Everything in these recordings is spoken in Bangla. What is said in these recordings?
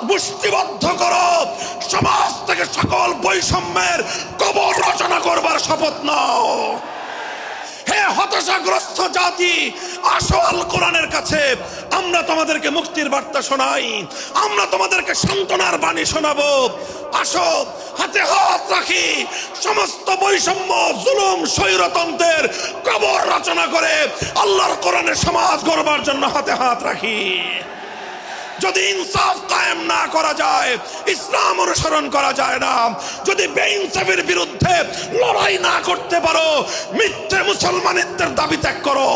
মুষ্টিবদ্ধ করো, সমাজ থেকে সকল বৈষম্যের কবর রচনা করবার শপথ নাও। হে হতাশাগ্রস্ত জাতি, আসো আল কোরআনের কাছে, আমরা তোমাদেরকে মুক্তির বার্তা শোনাই, আমরা তোমাদেরকে সান্ত্বনার বাণী শোনাবো। আসো হাতে হাত রাখি, সমস্ত বৈষম্য, জুলুম, স্বৈরতন্ত্রের কবর রচনা করে আল্লাহর কোরআনের সমাজ গড়বার জন্য হাতে হাত রাখি। যদি ইনসাফ কায়েম না করা যায়, ইসলাম অনুসরণ করা যায় না, যদি বেইনসাফের বিরুদ্ধে লড়াই না করতে পারো, মিথ্যে মুসলমানিত্বের দাবি ত্যাগ করো।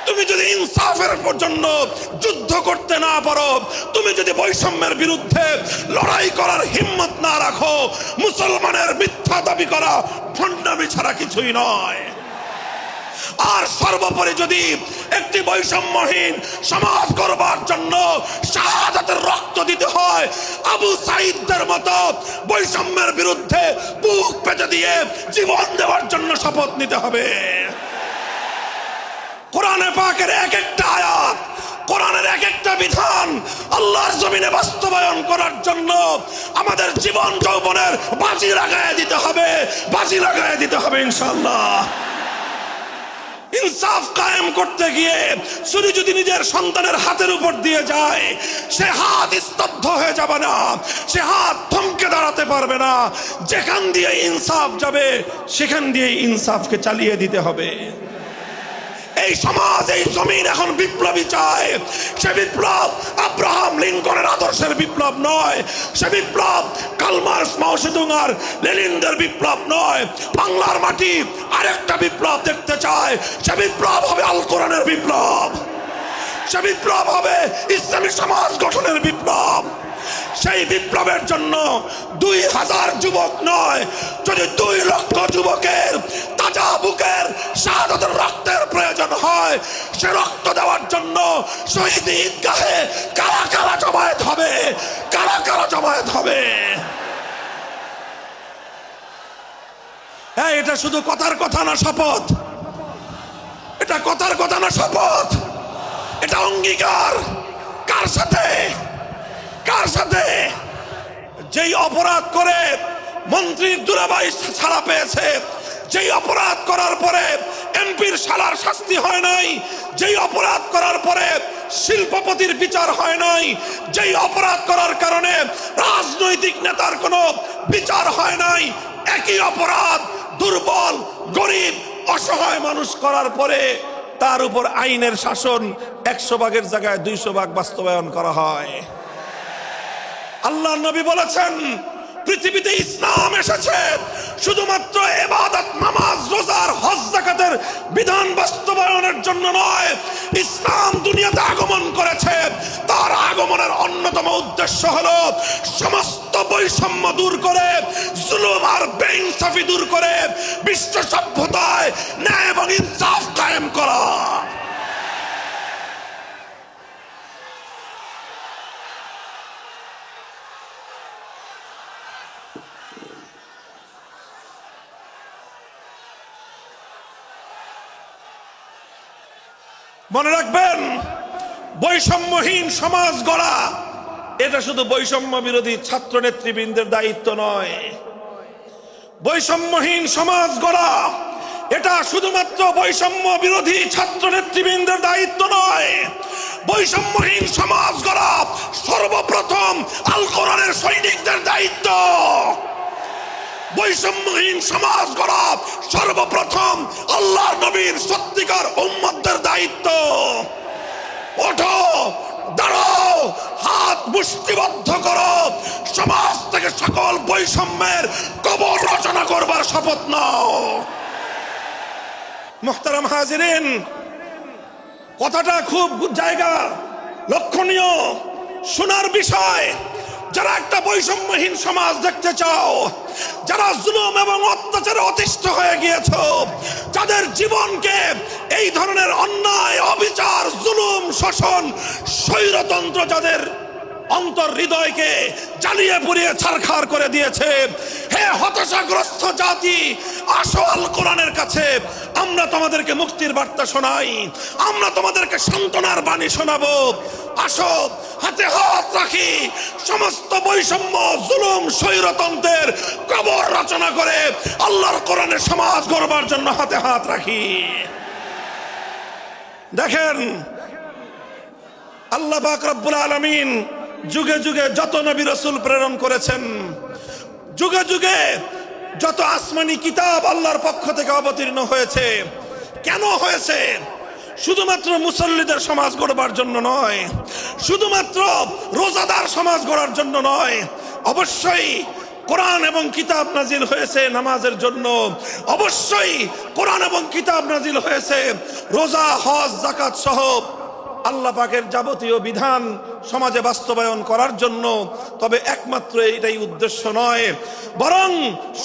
তুমি যদি ইনসাফের জন্য যুদ্ধ করতে না পারো, তুমি যদি বৈষম্যের বিরুদ্ধে লড়াই করার হিম্মত না রাখো, মুসলমানের মিথ্যা দাবি করা ভণ্ডামি ছাড়া কিছুই নয়। আর সর্বোপরি যদি একটি বৈষম্যহীন সমাজ গড়বার জন্য শাহাদাতের রক্ত দিতে হয়, আবু সাঈদদের মতো বৈষম্যের বিরুদ্ধে বুক পেতে দিয়ে জীবন দেওয়ার জন্য শপথ নিতে হবে। কোরআনে পাকের এক একটা আয়াত, কোরআনের এক একটা বিধান আল্লাহর জমিনে বাস্তবায়ন করার জন্য আমাদের জীবন যৌবনের বাজি লাগায় দিতে হবে, বাজি লাগায় দিতে হবে ইনশাআল্লাহ। ইনসাফ কায়েম করতে গিয়ে ছুরি যদি নিজের সন্তানের হাতের উপর দিয়ে যায়, সে হাত স্তব্ধ হয়ে যাবে না, সে হাত থমকে দাঁড়াতে পারবে না। যেখান দিয়ে ইনসাফ যাবে সেখান দিয়ে ইনসাফকে চালিয়ে দিতে হবে। এই সমাজ, এই জমিন এখন বিপ্লবী চায়। সে বিপ্লব আব্রাহাম লিঙ্কনের আদর্শের বিপ্লব নয়, সে বিপ্লব কার্ল মার্কস, মাও সেতুং আর লেনিনদের বিপ্লব নয়। বাংলার মাটি আরেকটা বিপ্লব দেখতে চায়, সে বিপ্লব হবে আল কোরআনের বিপ্লব, সে বিপ্লব হবে ইসলামী সমাজ গঠনের বিপ্লব। সেই বিপ্লবের জন্য 2000 যুবক নয়, যদি 2 লক্ষ যুবকের তাজা বুকের শাহাদাতের রক্তের প্রয়োজন হয়, সে রক্ত দেওয়ার জন্য শহীদ ঈদগাহে কারা কারা জমায়েত হবে, কারা কারা জমায়েত হবে। হ্যাঁ, এটা শুধু কথার কথা না, শপথ। এটা কথার কথা না, শপথ। এটা অঙ্গীকার। কার সাথে? কার সাথে? যেই অপরাধ করে মন্ত্রীর দুলাভাই ছাড়া পেয়েছে, যেই অপরাধ করার পরে এমপির শালার শাস্তি হয় নাই, যেই অপরাধ করার পরে শিল্পপতির বিচার হয় নাই, যেই অপরাধ করার কারণে রাজনৈতিক নেতার কোনো বিচার হয় নাই, একই অপরাধ দুর্বল, গরিব, অসহায় মানুষ করার পরে তার উপর আইনের শাসন 100 ভাগের জায়গায় 200 ভাগ বাস্তবায়ন করা হয়। আল্লাহ নবী বলেছেন, পৃথিবীতে ইসলাম এসেছে শুধুমাত্র ইবাদত, নামাজ, রোজার, হজ, যাকাতের বিধান বাস্তবায়নের জন্য নয়। ইসলাম দুনিয়াতে আগমন করেছে, তার আগমনের অন্যতম উদ্দেশ্য হলো সমস্ত বৈষম্য দূর করে, জুলুম আর বেইনসাফি দূর করে বিশ্ব সভ্যতায় ন্যায় এবং ইনসাফ কায়েম করা। মনে রাখবেন, বৈষম্যহীন সমাজ গড়া এটা শুধু বৈষম্য বিরোধী ছাত্র নেতৃবৃন্দের দায়িত্ব নয়। বৈষম্যহীন সমাজ গড়া এটা শুধুমাত্র বৈষম্য বিরোধী ছাত্র নেতৃবৃন্দের দায়িত্ব নয়। বৈষম্যহীন সমাজ গড়া সর্বপ্রথম আল কোরআনের সৈনিকদের দায়িত্ব। বৈষম্যহীন সমাজ গড়া সর্বপ্রথম আল্লাহর নবীর সত্যিকার উম্মতদের দায়িত্ব। ওঠো, দাঁড়াও, হাত মুষ্টিবদ্ধ করো, সমাজ থেকে সকল বৈষম্যের কবর রচনা করবার শপথ নাও। মুহতারাম হাজিরিন, কথাটা খুব জায়গা লক্ষণীয়, শোনার বিষয়। যারা একটা বৈষম্যহীন সমাজ দেখতে চাও, যারা জুলুম এবং অত্যাচারে অতিষ্ঠ হয়ে গিয়েছ, যাদের জীবনকে এই ধরনের অন্যায়, অবিচার, জুলুম, শোষণ, স্বৈরতন্ত্র যাদের অন্তর হৃদয়কে জ্বালিয়ে পুড়িয়ে ছারখার করে দিয়েছে, হে হতাশাগ্রস্ত জাতি, আসো আল কোরআনের কাছে, আমরা তোমাদেরকে মুক্তির বার্তা শোনাই, আমরা তোমাদেরকে সান্ত্বনার বাণী শোনাবো। আসো হাতে হাত রাখি, সমস্ত বৈষম্য, জুলুম, স্বৈরতন্ত্রের কবর রচনা করে আল্লাহর কোরআনের সমাজ গড়বার জন্য হাতে হাত রাখি। দেখেন, আল্লাহ পাক রব্বুল আলামিন যুগে যুগে যত নবী রাসূল প্রেরণ করেছেন, যুগে যুগে যত আসমানি কিতাব আল্লাহর পক্ষ থেকে অবতীর্ণ হয়েছে, কেন হয়েছে? শুধুমাত্র মুসল্লিদের সমাজ গড়বার জন্য নয়, শুধুমাত্র রোজাদার সমাজ গড়ার জন্য নয়, অবশ্যই কোরআন এবং কিতাব নাজিল হয়েছে নামাজের জন্য, অবশ্যই কোরআন এবং কিতাব নাজিল হয়েছে রোজা, হজ, যাকাত সহ আল্লাহ পাকের যাবতীয় বিধান সমাজে বাস্তবায়ন করার জন্য। তবে একমাত্র এটাই উদ্দেশ্য নয়, বরং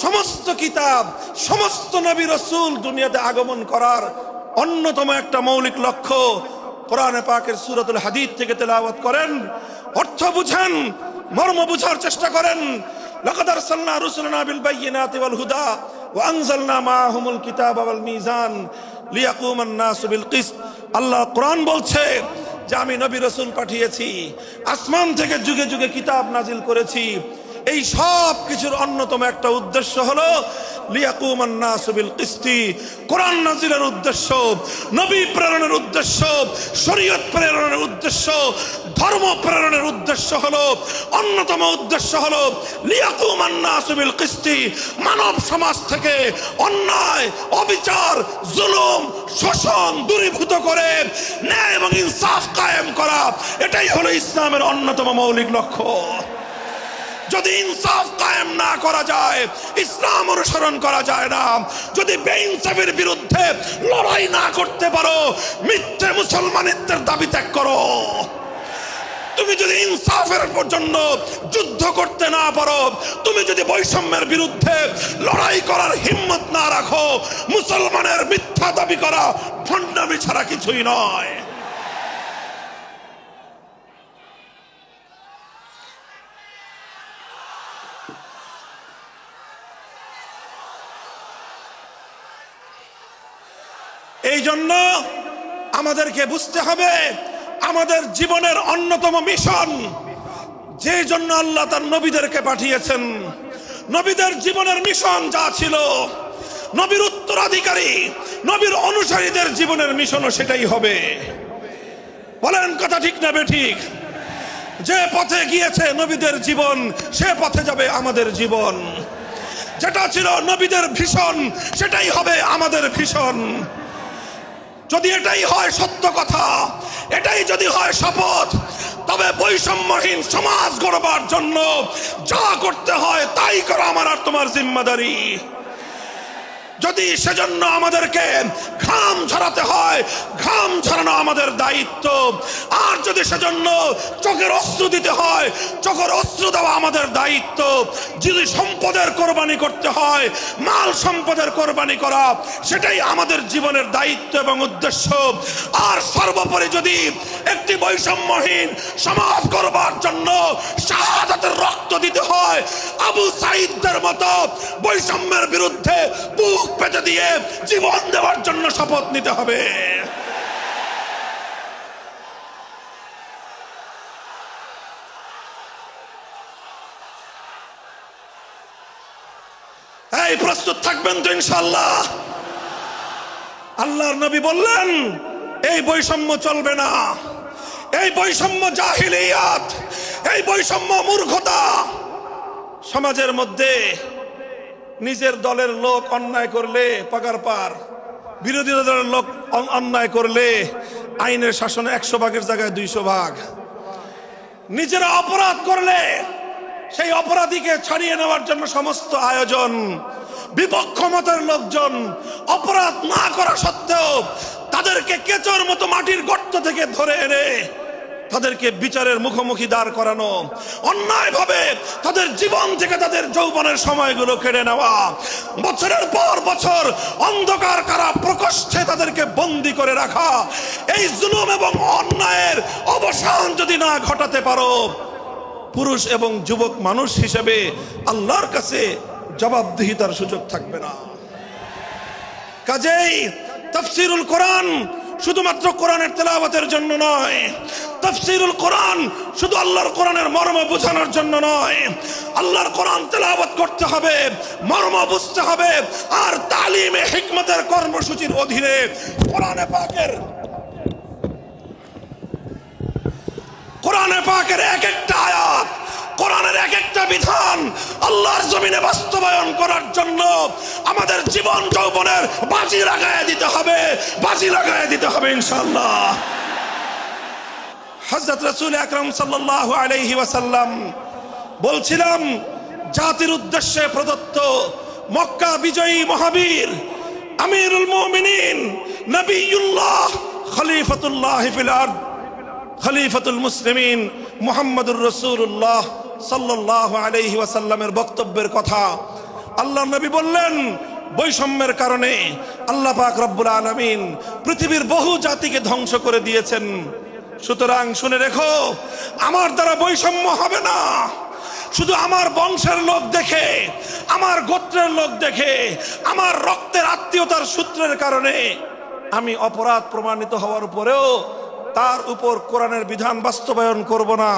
সমস্ত কিতাব, সমস্ত নবী রাসূল দুনিয়াতে আগমন করার অন্যতম একটা মৌলিক লক্ষ্য। কোরআনে পাকের সূরাতুল হাদীদ থেকে তেলাওয়াত করেন, অর্থ বুঝেন, মর্ম বুঝার চেষ্টা করেন। লাকাদ আরসালনা রুসুলানা বিল বায়িনাতি ওয়াল হুদা ওয়া আনজালনা মাআহুমুল কিতাবা ওয়াল মিজান লিয়াকুমান নাসু বিল কিসত। আল্লাহ কোরআন বলছে যে আমি নবী রাসূল পাঠিয়েছি, আসমান থেকে যুগে যুগে কিতাব নাজিল করেছি। এই সব কিছুর অন্যতম একটা উদ্দেশ্য হলো লিয়াকুমান নাসু বিল কিসতি। কোরআন নাজিলের উদ্দেশ্য, নবী প্রেরণের উদ্দেশ্য, শরীয়ত প্রেরণের উদ্দেশ্য, ধর্ম প্রেরণের উদ্দেশ্য হলো, অন্যতম উদ্দেশ্য হলো লিয়াকুমান নাসু বিল কিসতি। মানব সমাজ থেকে অন্যায়, অবিচার, জুলুম, শোষণ দূরীভূত করে ন্যায় এবং ইনসাফ কায়েম করা, এটাই হলো ইসলামের অন্যতম মৌলিক লক্ষ্য। যদি ইনসাফ কায়েম না করা যায়, ইসলাম অনুসরণ করা যায় না। যদি বেইনসাফের বিরুদ্ধে লড়াই না করতে পারো, মিথ্যে মুসলমানিত্বের দাবি ত্যাগ করো। তুমি যদি ইনসাফের জন্য যুদ্ধ করতে না পারো, তুমি যদি বৈষম্যের বিরুদ্ধে লড়াই করার হিম্মত না রাখো, মুসলমানের মিথ্যা দাবি করা ভণ্ডামি ছাড়া কিছুই নয়। এই জন্য আমাদেরকে বুঝতে হবে, আমাদের জীবনের অন্যতম মিশন, যে জন্য আল্লাহ তার নবীদেরকে পাঠিয়েছেন, নবীদের জীবনের মিশন যা ছিল, নবীর উত্তরাধিকারী, নবীর অনুসারীদের জীবনের মিশনও সেটাই হবে। বলেন কথা ঠিক না বেঠিক? যে পথে গিয়েছে নবীদের জীবন, সে পথে যাবে আমাদের জীবন। যেটা ছিল নবীদের ভীষণ, সেটাই হবে আমাদের ভীষণ। যদি এটাই হয় সত্য কথা, এটাই যদি হয় শপথ, তবে বৈষম্যহীন সমাজ গড়বার জন্য যা করতে হয় তাই করা আমার আর তোমার জিম্মাদারি। যদি সেজন্য আমাদেরকে ঘাম ঝরাতে হয়, ঘাম ঝরানো আমাদের দায়িত্ব। আর যদি সেজন্য চোখের অশ্রু দিতে হয়, চোখের অশ্রু দেওয়া আমাদের দায়িত্ব। যদি সম্পদের কোরবানি করতে হয়, মাল সম্পদের কোরবানি করা, সেটাই আমাদের জীবনের দায়িত্ব এবং উদ্দেশ্য। আর সর্বোপরি যদি একটি বৈষম্যহীন সমাজ গড়বার জন্য শাহাদাতের রক্ত দিতে হয়, আবু সাঈদদের মতো বৈষম্যের বিরুদ্ধে বুক পেতে দিয়ে জীবন দেওয়ার জন্য শপথ নিতে হবে। এই প্রস্তুত থাকবেন তো ইনশাআল্লাহ? আল্লাহর নবী বললেন এই বৈষম্য চলবে না, এই বৈষম্য জাহিলিয়াত, এই বৈষম্য মূর্খতা। সমাজের মধ্যে নিজের দলের লোক অন্যায় করলে পাকার পার, বিরোধী দলের লোক অন্যায় করলে আইনের শাসনে 100 ভাগের জায়গায় 200 ভাগ। নিজেরা অপরাধ করলে সেই অপরাধীকে ছাড়িয়ে নেওয়ার জন্য সমস্ত আয়োজন। বিপক্ষ মতের লোকজন অপরাধ না করা সত্ত্বেও তাদেরকে কেচোর মতো মাটির গর্ত থেকে ধরে এনে তাদেরকে বিচারের মুখোমুখি দাঁড় করানো, অন্যায়ভাবে তাদের জীবন থেকে তাদের যৌবনের সময়গুলো কেড়ে নেওয়া, বছরের পর বছর অন্ধকার কারা প্রকোষ্ঠে তাদেরকে বন্দী করে রাখা। এই জুলুম এবং অন্যায়ের অবসান যদি না ঘটাতে পারো, পুরুষ এবং যুবক মানুষ হিসেবে আল্লাহর কাছে জবাবদিহিতার সুযোগ থাকবে না। কাজেই তাফসীরুল কোরআন শুধুমাত্র কোরআনের তেলাওয়াতের জন্য নয়, তাফসীরুল কোরআন শুধু আল্লাহর কোরআনের মর্ম বোঝানোর জন্য নয়, আল্লাহর কোরআন তেলাওয়াত করতে হবে, মর্ম বুঝতে হবে, আর তালিমে হিকমতের কর্মসূচির অধীনে কোরআনে পাকের এক একটা আয়াত, কোরআনের এক একটা বিধান আল্লাহর জমিনে বাস্তবায়ন করার জন্য আমাদের জীবন যৌবনের বাজি লাগায় দিতে হবে ইনশাআল্লাহ। হযরত রাসূল আকরাম সাল্লাল্লাহু আলাইহি ওয়াসাল্লাম বলছিলাম, জাতির উদ্দেশ্যে প্রদত্ত মক্কা বিজয়ী মহাবীর আমিরুল মুমিনিন নবিয়ুল্লাহ খলিফাতুল্লাহ ফিল আরদ খলিফাতুল মুসলিমিন মুহাম্মদুর রাসূলুল্লাহ সাল্লাল্লাহু আলাইহি ওয়াসাল্লামের বক্তব্যের কথা আল্লাহর নবী বললেন, বৈষম্যের কারণে আল্লাহ পাক রব্বুল আলামিন পৃথিবীর বহু জাতিকে ধ্বংস করে দিয়েছেন। সুতরাং শুনে রেখো, আমার দ্বারা বৈষম্য হবে না। শুধু আমার বংশের লোক দেখে, আমার গোত্রের লোক দেখে, আমার রক্তের আত্মীয়তার সূত্রের কারণে আমি অপরাধ প্রমাণিত হওয়ার পরেও তার উপর কোরআনের বিধান বাস্তবায়ন করব না,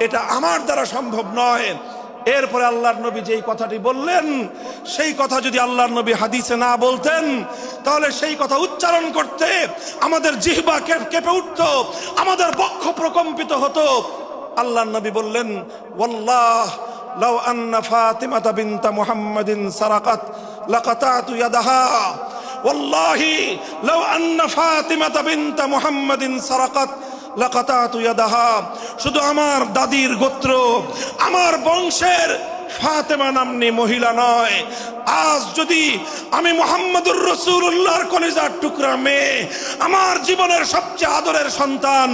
এটা আমার দ্বারা সম্ভব নয়। এরপরে আল্লাহর নবী যেই কথাটি বললেন, সেই কথা যদি আল্লাহর নবী হাদিসে না বলতেন, তাহলে সেই কথা উচ্চারণ করতে আমাদের জিহ্বা কেঁপে উঠত, আমাদের বক্ষ প্রকম্পিত হতো। আল্লাহর নবী বললেন, ওয়াল্লাহ লাউ আন্না ফাতিমাতা বিনতা মুহাম্মাদিন সারাকাত লাকাতাতু ইয়াদাহা, ওয়াল্লাহি লাউ আন্না ফাতিমাতা বিনতা মুহাম্মাদিন সারাকাত লাকাতাতু ইয়াদাহা। শুধু আমার দাদির গোত্র, আমার বংশের ফাতেমা নামনি মহিলা নয়, আজ যদি আমি মুহাম্মদুর রাসূলুল্লাহর কলিজার টুকরা মেয়ে, আমার জীবনের সবচেয়ে আদরের সন্তান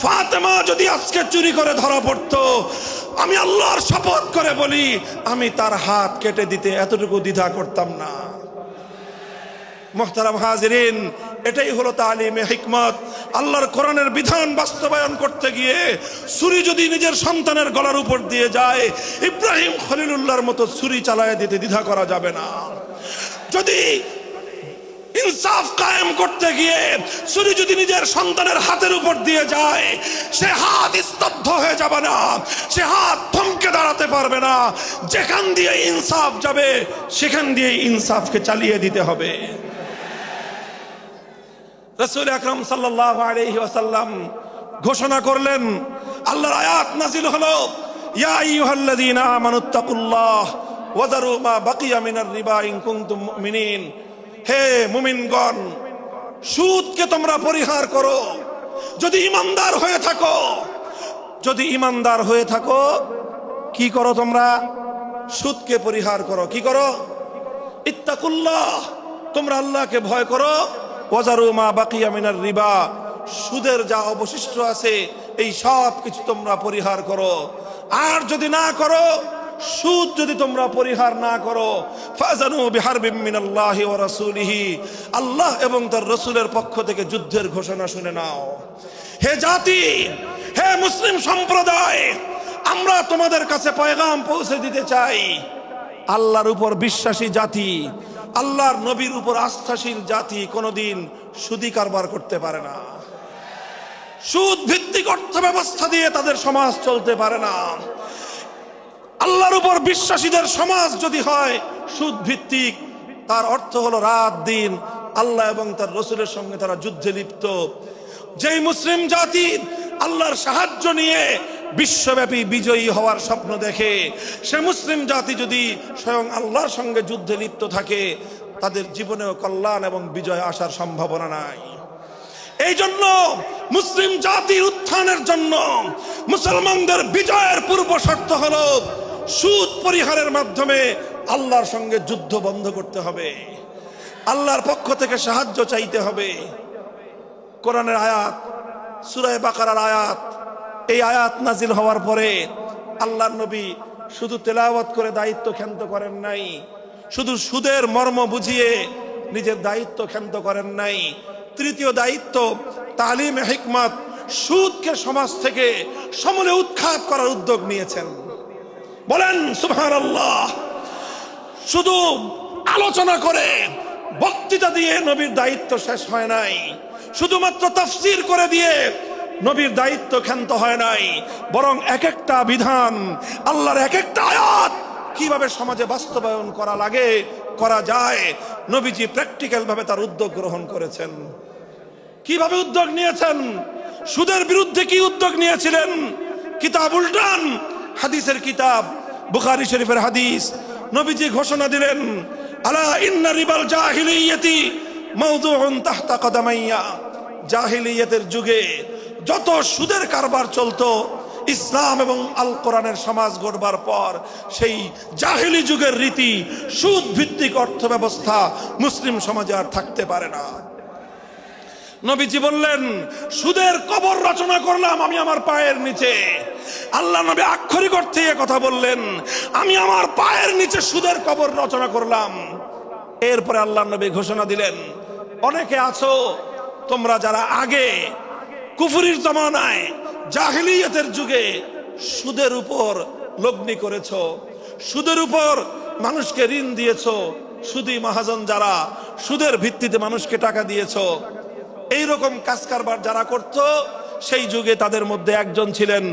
ফাতেমা যদি আজকে চুরি করে ধরা পড়তো, আমি আল্লাহর শপথ করে বলি, আমি তার হাত কেটে দিতে এতটুকু দ্বিধা করতাম না। মুহতারাম হাজিরিন, এটাই হলো তালিমে হিকমত। আল্লাহর কোরআনের বিধান বাস্তবায়ন করতে গিয়ে ছুরি যদি নিজের সন্তানের গলার উপর দিয়ে যায়, ইব্রাহিম খলিলুল্লাহর মতো ছুরি চালায় দিতে দ্বিধা করা যাবে না। যদি ইনসাফ কায়েম করতে গিয়ে ছুরি যদি নিজের সন্তানের হাতের উপর দিয়ে যায়, সে হাত স্তব্ধ হয়ে যাবে না, সে হাত থমকে দাঁড়াতে পারবে না। যেখান দিয়ে ইনসাফ যাবে সেখান দিয়ে ইনসাফকে চালিয়ে দিতে হবে। রাসূল আকরাম সাল্লাল্লাহু আলাইহি ওয়াসাল্লাম ঘোষণা করলেন, আল্লাহর আয়াত নাযিল হলো, ইয়া আইয়ুহাল্লাযীনা আমানুত্তাকুল্লাহ ওয়া যারু মা বাকিয়া মিনার রিবা ইন কুনতুম মুমিনিন। হে মুমিনগণ, সুদকে তোমরা পরিহার করো যদি ঈমানদার হয়ে থাকো। যদি ঈমানদার হয়ে থাকো, কি করো তোমরা? সুদকে পরিহার করো। কি করো? ইত্তাকুল্লাহ, তোমরা আল্লাহকে ভয় করো। ওয়াজারু মা বাকিয়া মিনার রিবা, সুদের যা অবশিষ্ট আছে এই সব কিছু তোমরা পরিহার করো। আর যদি না করো, সুদ যদি তোমরা পরিহার না করো, ফাজানু বিহারবিম মিনাল্লাহি ওয়া রাসূলিহি, আল্লাহ এবং তার রাসূলের পক্ষ থেকে যুদ্ধের ঘোষণা শুনে নাও। হে জাতি, হে মুসলিম সম্প্রদায়, আমরা তোমাদের কাছে পয়গাম পৌঁছে দিতে চাই, আল্লাহর উপর বিশ্বাসী জাতি, আল্লাহর নবীর উপর আস্থাশীল জাতি কোনোদিন সুদি কারবার করতে পারে না। সুদ ভিত্তিক অর্থ ব্যবস্থা দিয়ে তাদের সমাজ চলতে পারে না। আল্লাহর উপর বিশ্বাসীদের সমাজ যদি হয় সুদ ভিত্তিক, তার অর্থ হলো রাত দিন আল্লাহ এবং তার রাসূলের সঙ্গে তারা যুদ্ধে লিপ্ত। যেই মুসলিম জাতি আল্লাহর সাহায্য নিয়ে বিশ্বব্যাপী বিজয়ী হওয়ার স্বপ্ন দেখে, সে মুসলিম জাতি যদি স্বয়ং আল্লাহর সঙ্গে যুদ্ধে লিপ্ত থাকে, তাদের জীবনেও কল্যাণ এবং বিজয় আসার সম্ভাবনা নাই। এই জন্য মুসলিম জাতির উত্থানের জন্য, মুসলমানদের বিজয়ের পূর্ব শর্ত হলো সুদ পরিহারের মাধ্যমে আল্লাহর সঙ্গে যুদ্ধ বন্ধ করতে হবে, আল্লাহর পক্ষ থেকে সাহায্য চাইতে হবে। কোরআনের আয়াত, সূরা বাকারার আয়াত, এই আয়াত নাজিল হওয়ার পরে আল্লাহর নবী শুধু তেলাওয়াত করে দায়িত্ব ক্ষান্ত করেন নাই, শুধু সুদের মর্ম বুঝিয়ে নিজের দায়িত্ব ক্ষান্ত করেন নাই। তৃতীয় দায়িত্ব তালিমে হিকমত, সুদকে সমাজ থেকে সমূলে উৎখাত করার উদ্যোগ নিয়েছেন। বলেন সুবহানাল্লাহ। শুধু আলোচনা করে, বক্তৃতা দিয়ে নবীর দায়িত্ব শেষ হয় নাই, শুধুমাত্র তাফসীর করে দিয়ে নবীর দায়িত্ব ক্ষান্ত হয় নাই, বরং এক একটা বিধান, আল্লাহর এক একটা আয়াত কিভাবে সমাজে বাস্তবায়ন করা লাগে, করা যায়, নবীজি প্র্যাকটিক্যাল ভাবে তার উদ্যোগ গ্রহণ করেছেন। কিভাবে উদ্যোগ নিয়েছেন? সুদের বিরুদ্ধে কি উদ্যোগ নিয়েছিলেন? কিতাব উল্টান, হাদিসের কিতাব, বুখারী শরীফের হাদিস, নবীজি ঘোষণা দিলেন, আলা ইন্না রিবাল জাহিলিয়াতি মাওদুউন তাহতা কদামাইয়া। জাহিলিয়াতের যুগে যত সুদের কারবার চলতো, ইসলাম এবং আল কোরআনের সমাজ গড়বার পর সেই জাহিলি যুগের রীতি, সুদ ভিত্তিক অর্থ ব্যবস্থা মুসলিম সমাজে আর থাকতে পারে না। নবীজি বললেন, সুদের কবর রচনা করলাম আমি আমার পায়ের নিচে। আল্লাহ নবী আক্ষরিক অর্থে কথা বললেন, আমি আমার পায়ের নিচে সুদের কবর রচনা করলাম। এরপরে আল্লাহ নবী ঘোষণা দিলেন, অনেকে আছো তোমরা যারা আগে কুফরির জমানায় জাহিলিয়াতের যুগে সুদের উপর লগ্নি করেছো, সুদের উপর মানুষকে ঋণ দিয়েছো, সুদী মহাজন যারা সুদের ভিত্তিতে মানুষকে টাকা দিয়েছো, এইরকম কাজ কারবার যারা করত, সেই যুগে তাদের মধ্যে একজন ছিলেন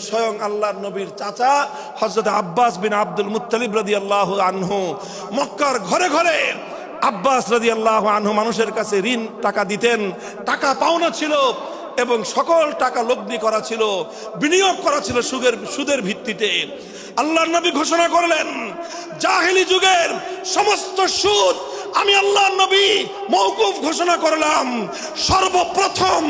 স্বয়ং আল্লাহর নবীর চাচা হযরত আব্বাস বিন আব্দুল মুত্তালিব রাদিয়াল্লাহু আনহু। মক্কার ঘরে ঘরে আব্বাস রাদিয়াল্লাহু আনহু মানুষের কাছে ঋণ টাকা দিতেন, টাকা পাওনা ছিল এবং সকল টাকা লগ্নি করা ছিল, বিনিয়োগ করা ছিল সুদের ভিত্তিতে। আল্লাহর নবী ঘোষণা করলেন, জাহেলি যুগের সমস্ত সুদ আমি আল্লাহর নবী মওকুফ ঘোষণা করলাম। সর্বপ্রথম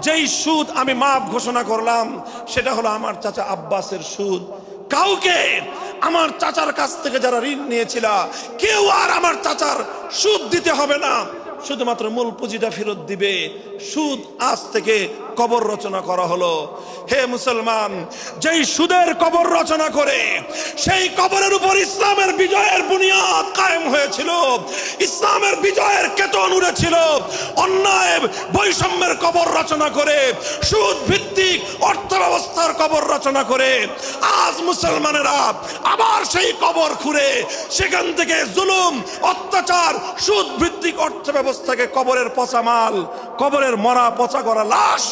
যেই সুদ আমি মাফ ঘোষণা করলাম সেটা হলো আমার চাচা আব্বাসের সুদ। কাউকে আমার চাচার কাছ থেকে যারা ঋণ নিয়েছিল, কেউ আর আমার চাচার সুদ দিতে হবে না, শুধুমাত্র মূল পুঁজিটা ফেরত দিবে। সুদ আজ থেকে কবর রচনা করা হলো। হে মুসলমান, যেই সুদের কবর রচনা করে সেই কবরের উপর ইসলামের বিজয়ের বুনিয়াদ কায়েম হয়েছিল, ইসলামের বিজয়ের কেতন উড়েছিল। অন্যায় বৈষম্যের কবর রচনা করে, সুদ ভিত্তিক অর্থ ব্যবস্থার কবর রচনা করে আজ মুসলমানেরা আবার সেই কবর খুঁড়ে সেখান থেকে জুলুম, অত্যাচার, সুদ ভিত্তিক অর্থ ব্যবস্থাকে কবরের পচা মাল, কবরের মরা পচা করা লাশ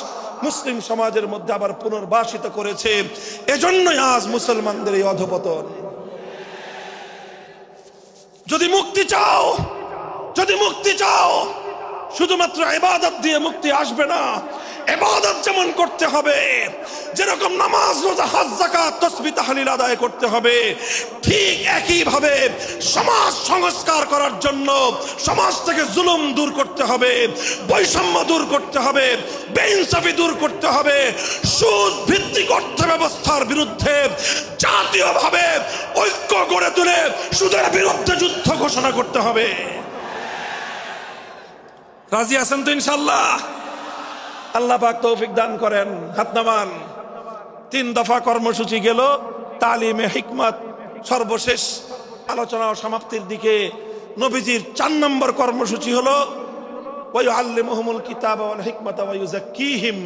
মুসলিম সমাজের মধ্যে আবার পুনর্বাসিত করেছে। এজন্যই আজ মুসলমানদের এই অধপতন। যদি মুক্তি চাও, যদি মুক্তি চাও, শুধুমাত্র ইবাদত দিয়ে মুক্তি আসবে না। ইবাদত যেমন করতে হবে, যেরকম নামাজ, রোজা, হজ, যাকাত, তাসবিহ, তাহলিল আদায় করতে হবে, ঠিক একই ভাবে সমাজ সংস্কার করার জন্য সমাজ থেকে জুলুম দূর করতে হবে, বৈষম্য দূর করতে হবে, বেইনসাফি দূর করতে হবে, সুদ ভিত্তিক অর্থ ব্যবস্থার বিরুদ্ধে জাতীয়ভাবে ঐক্য গড়ে তুলে সুদের বিরুদ্ধে যুদ্ধ ঘোষণা করতে হবে। রাজি আছেন তো ইনশাআল্লাহ? আল্লাহ পাক তৌফিক দান করেন। হাত নামান। 3 দফা কর্মসূচি গেল, তালিমে হিকমত সর্বশেষ আলোচনা ও সমাপ্তির দিকে। নবীজির 4 নম্বর কর্মসূচি হলো ওয়ায়ুআল্লিমুহুমুল কিতাবা ওয়াল হিকমাতা ওয়া ইউযাক্কিহিম।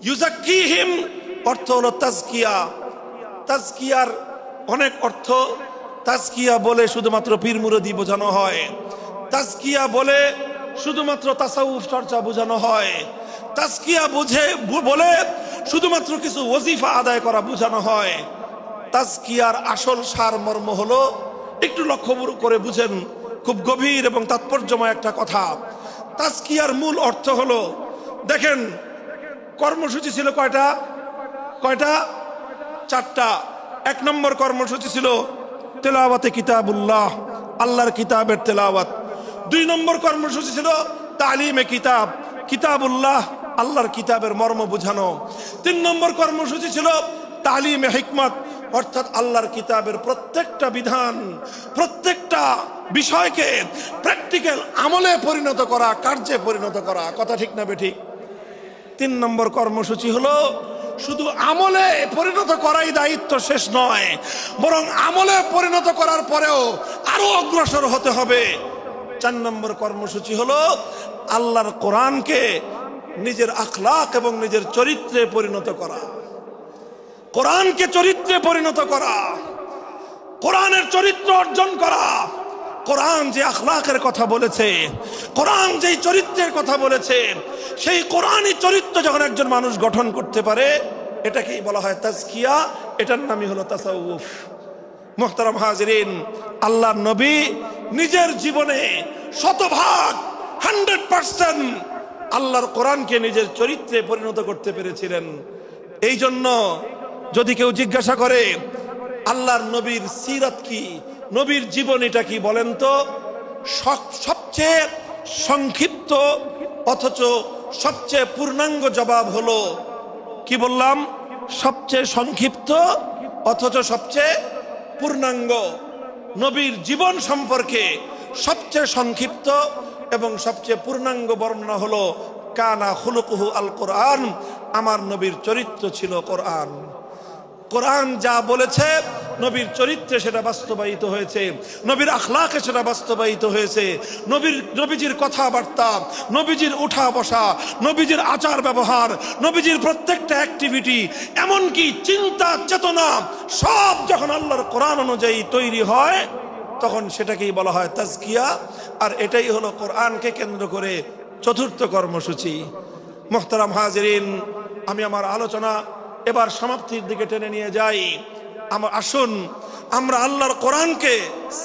ইউযাক্কিহিম অর্থ হলো তাজকিয়া। তাজকিয়ার অনেক অর্থ। তাজকিয়া বলে শুধুমাত্র পীর মুরিদি বোঝানো হয়, তাজকিয়া বলে শুধুমাত্র তাসাউফ চর্চা বোঝানো হয়, তাজকিয়া বলে শুধুমাত্র কিছু ওজিফা আদায় করা বোঝানো হয়। তাজকিয়ার আসল সারমর্ম হলো, একটু লক্ষ্য করে বুঝেন, খুব গভীর এবং তাৎপর্যময় একটা কথা। তাজকিয়ার মূল অর্থ হলো, দেখেন কর্মসূচি ছিল কয়টা? 4টা। 1 নম্বর কর্মসূচি ছিল তেলাওয়াতে কিতাবুল্লাহ, আল্লাহর কিতাবের তেলাওয়াত। 2 নম্বর কর্মসূচি ছিল তালিমে কিতাব, কিতাবুল্লাহ, আল্লাহর কিতাবের মর্ম বুঝানো। 3 নম্বর কর্মসূচি ছিল তালিমে হিকমত, অর্থাৎ আল্লাহর কিতাবের প্রত্যেকটা বিধান, প্রত্যেকটা বিষয়কে প্র্যাকটিক্যাল আমলে পরিণত করা, কার্যে পরিণত করা। কথা ঠিক না বেঠিক? 3 নম্বর কর্মসূচি হলো শুধু আমলে পরিণত করাই দায়িত্ব শেষ নয়, বরং আমলে পরিণত করার পরেও আরো অগ্রসর হতে হবে। 4 নম্বর কর্মসূচি হলো আল্লাহর কোরআনকে নিজের আখলাক এবং নিজের চরিত্রে পরিণত করা। কোরআনকে চরিত্রে পরিণত করা, কোরআনের চরিত্র অর্জন করা, কোরআন যে আখলাকের কথা বলেছে, কোরআন যেই চরিত্রের কথা বলেছে, সেই কোরআনই চরিত্র যখন একজন মানুষ গঠন করতে পারে, এটাকেই বলা হয় তাজকিয়া, এটার নামই হলো তাসাউফ। মুহতারাম হাজিরিন, আল্লাহর নবী নিজের জীবনে 100% আল্লাহর কোরআনকে নিজের চরিত্রে পরিণত করতে পেরেছিলেন। এই জন্য যদি কেউ জিজ্ঞাসা করে আল্লাহর নবীর সিরাত কি, নবীর জীবনীটা কি বলেন তো, সবচেয়ে সংক্ষিপ্ত অথচ সবচেয়ে পূর্ণাঙ্গ জবাব হলো, কি বললাম, সবচেয়ে সংক্ষিপ্ত অথচ সবচেয়ে পূর্ণাঙ্গ। নবীর জীবন সম্পর্কে সবচেয়ে সংক্ষিপ্ত এবং সবচেয়ে পূর্ণাঙ্গ বর্ণনা হলো কানা খুলুকুহু আল কোরআন, আমার নবীর চরিত্র ছিল কোরআন। কোরআন যা বলেছে নবীর চরিত্রে সেটা বাস্তবায়িত হয়েছে, নবীর আখলাকে সেটা বাস্তবায়িত হয়েছে। নবীজির কথাবার্তা, নবীজির উঠা বসা, নবীজির আচার ব্যবহার, নবীজির প্রত্যেকটা অ্যাক্টিভিটি, এমনকি চিন্তা চেতনা সব যখন আল্লাহর কোরআন অনুযায়ী তৈরি হয়, তখন সেটাকেই বলা হয় তাজকিয়া। আর এটাই হলো কোরআনকে কেন্দ্র করে চতুর্থ কর্মসূচি। মুহতারাম হাজিরিন, আমি আমার আলোচনা এবার সমাপ্তির দিকে টেনে নিয়ে যাই। আসুন আমরা আল্লাহর কোরআনকে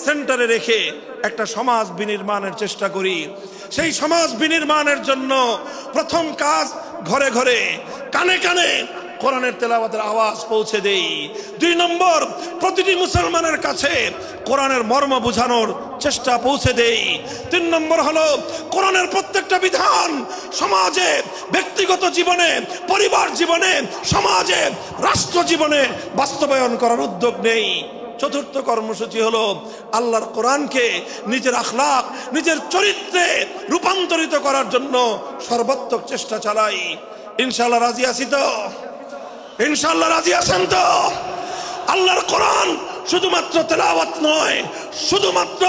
সেন্টারে রেখে একটা সমাজ বিনির্মাণের চেষ্টা করি। সেই সমাজ বিনির্মাণের জন্য প্রথম কাজ, ঘরে ঘরে কানে কানে কোরআনের তেলাওয়াতের আওয়াজ পৌঁছে দেই। 2 নম্বর, প্রতিটি মুসলমানের কাছে কোরআনের মর্ম বোঝানোর চেষ্টা পৌঁছে দেই। 3 নম্বর হলো কোরআনের প্রত্যেকটা বিধান সমাজে, ব্যক্তিগত জীবনে, পরিবার জীবনে, সমাজে, রাষ্ট্র জীবনে বাস্তবায়ন করার উদ্যোগ নেই। চতুর্থ কর্মসূচি হলো আল্লাহর কোরআনকে নিজের আখলাক, নিজের চরিত্রে রূপান্তরিত করার জন্য সর্বাত্মক চেষ্টা চালাই। ইনশাআল্লাহ রাজি আছি তো? ইনশাআল্লাহ রাজি আছেন তো? আল্লাহর কোরআন শুধুমাত্র তেলাওয়াত নয়, শুধুমাত্র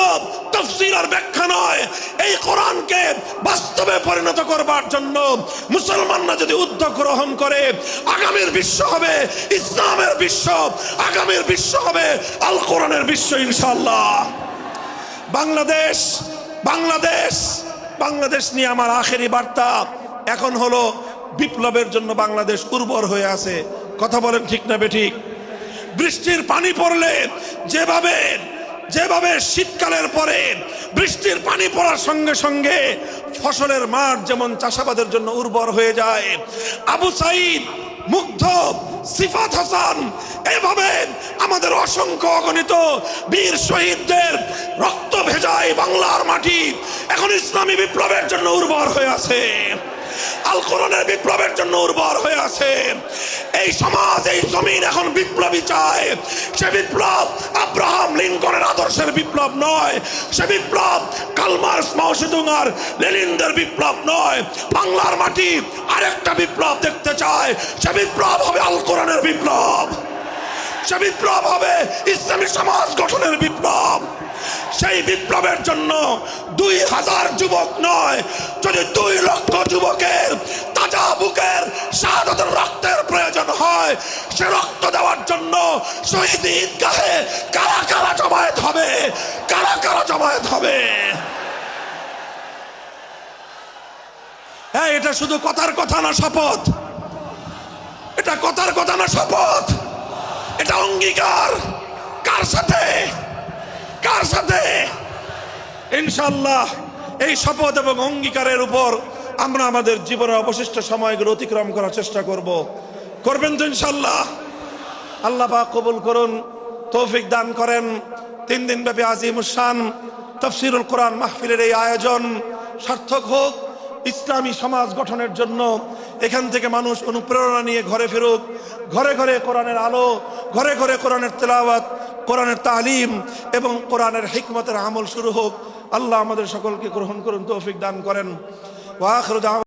তাফসীর আর ব্যাখ্যা নয়, এই কোরআনকে বাস্তবে পরিণত করবার জন্য মুসলমানরা যদি উদ্যোগ গ্রহণ করে, আগামীর বিশ্ব হবে ইসলামের বিশ্ব, আগামীর বিশ্ব হবে আল কোরআনের বিশ্ব ইনশাআল্লাহ। বাংলাদেশ বাংলাদেশ বাংলাদেশ নিয়ে আমার আখেরি বার্তা এখন হলো, বিপ্লবের জন্য বাংলাদেশ উর্বর হয়ে আছে। কথা বলেন ঠিক না বেঠিক? বৃষ্টির পানি পড়লে যেভাবে যেভাবে শীতকালের পরে বৃষ্টির পানি পড়ার সঙ্গে সঙ্গে ফসলের মাঠ যেমন চাষাবাদের জন্য উর্বর হয়ে যায়, আবু সাইদ, মুগ্ধ, সিফাত হাসান, এভাবে আমাদের অসংখ্য অগণিত বীর শহীদদের রক্ত ভেজায় বাংলার মাটি এখন ইসলামী বিপ্লবের জন্য উর্বর হয়ে আছে, আল কোরআনের বিপ্লবের জন্য উর্বর হয়ে আছে। এই সমাজ, এই জমিন এখন বিপ্লবী চায়। সে বিপ্লব আব্রাহাম লিঙ্কনের আদর্শের বিপ্লব নয়, সে বিপ্লব কার্ল মার্কস, মাও সেতুং আর লেনিনদের বিপ্লব নয়। বাংলার মাটি আরেকটা বিপ্লব দেখতে চায়, সে বিপ্লব হবে আল কোরআনের বিপ্লব, সে বিপ্লব হবে ইসলামী সমাজ গঠনের বিপ্লব। সেই বিপ্লবের জন্য 2000 যুবক নয়, যদি 2 লক্ষ যুবকের তাজা বুকের শাহাদাতের রক্তের প্রয়োজন হয়, সে রক্ত দেওয়ার জন্য শহীদ ঈদগাহে কারা কারা জমায়েত হবে, কারা কারা জমায়েত হবে। হ্যাঁ, এটা শুধু কথার কথা না, শপথ। এটা কথার কথা না, শপথ। এটা অঙ্গীকার। কার সাথে? কার সাথে? ইনশাআল্লাহ এই শপথ এবং অঙ্গীকারের উপর আমরা আমাদের জীবনের অবশিষ্ট সময়গুলো অতিক্রম করার চেষ্টা করব। করবেন তো ইনশাআল্লাহ? আল্লাহ পাক কবুল করুন, তৌফিক দান করেন। 3 দিন ব্যাপী আজিমুস শান তাফসীরুল কোরআন মাহফিলের এই আয়োজন সার্থক হোক, ইসলামী সমাজ গঠনের জন্য এখান থেকে মানুষ অনুপ্রেরণা নিয়ে ঘরে ফিরুক, ঘরে ঘরে কোরআনের আলো, ঘরে ঘরে কোরআনের তেলাওয়াত, কোরআনের তালিম এবং কোরআনের হিকমতের আমল শুরু হোক। আল্লাহ আমাদের সকলকে গ্রহণ করুন, তৌফিক দান করেন। ওয়া আখিরু দাওয়ানা।